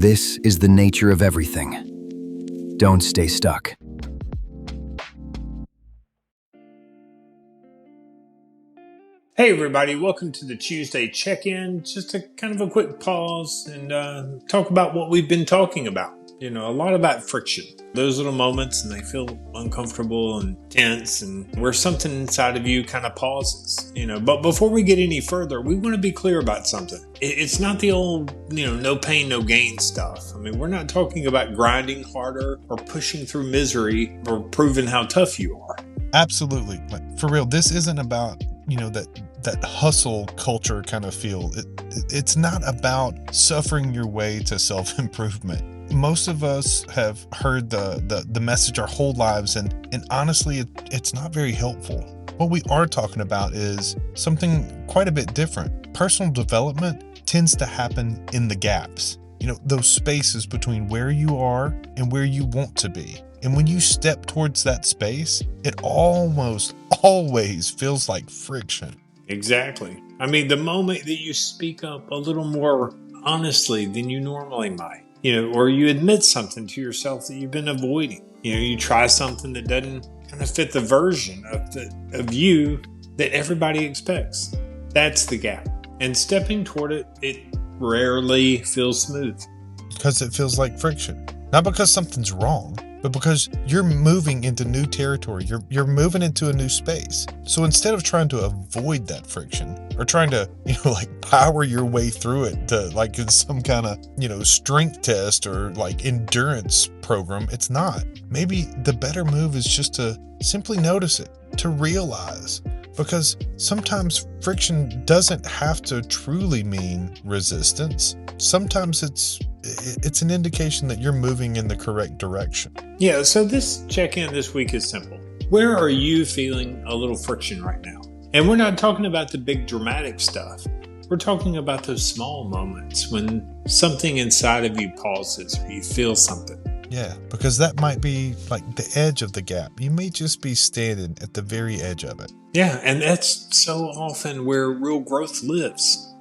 This is the nature of everything. Don't stay stuck. Hey everybody, welcome to the Tuesday check-in. Just a kind of a quick pause and talk about what we've been talking about. A lot about friction. Those little moments and they feel uncomfortable and tense and where something inside of you kind of pauses. But before we get any further, we want to be clear about something. It's not the old, no pain, no gain stuff. We're not talking about grinding harder or pushing through misery or proving how tough you are. Absolutely. For real, this isn't about, that hustle culture kind of feel. It's not about suffering your way to self-improvement. Most of us have heard the message our whole lives, and honestly, it's not very helpful. What we are talking about is something quite a bit different. Personal development tends to happen in the gaps, those spaces between where you are and where you want to be. And when you step towards that space, it almost always feels like friction. Exactly. The moment that you speak up a little more honestly than you normally might, or you admit something to yourself that you've been avoiding, you try something that doesn't kind of fit the version of you that everybody expects. That's the gap. And stepping toward it, it rarely feels smooth. Because it feels like friction. Not because something's wrong, but because you're moving into new territory. You're moving into a new space. So instead of trying to avoid that friction or trying to, power your way through it to like in some kind of, strength test or like endurance program, it's not. Maybe the better move is just to simply notice it, to realize. Because sometimes friction doesn't have to truly mean resistance. Sometimes it's an indication that you're moving in the correct direction. Yeah, so this check-in this week is simple. Where are you feeling a little friction right now? And we're not talking about the big dramatic stuff. We're talking about those small moments when something inside of you pauses or you feel something. Yeah, because that might be like the edge of the gap. You may just be standing at the very edge of it. Yeah, and that's so often where real growth lives.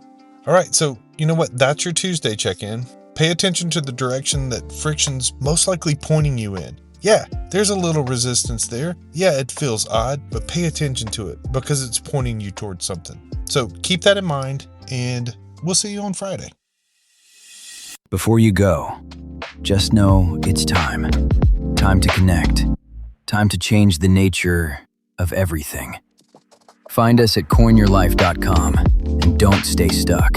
All right, so you know what? That's your Tuesday check-in. Pay attention to the direction that friction's most likely pointing you in. Yeah, there's a little resistance there. Yeah, it feels odd, but pay attention to it because it's pointing you towards something. So keep that in mind, and we'll see you on Friday. Before you go, just know it's time. Time to connect. Time to change the nature of everything. Find us at coinyourlife.com and don't stay stuck.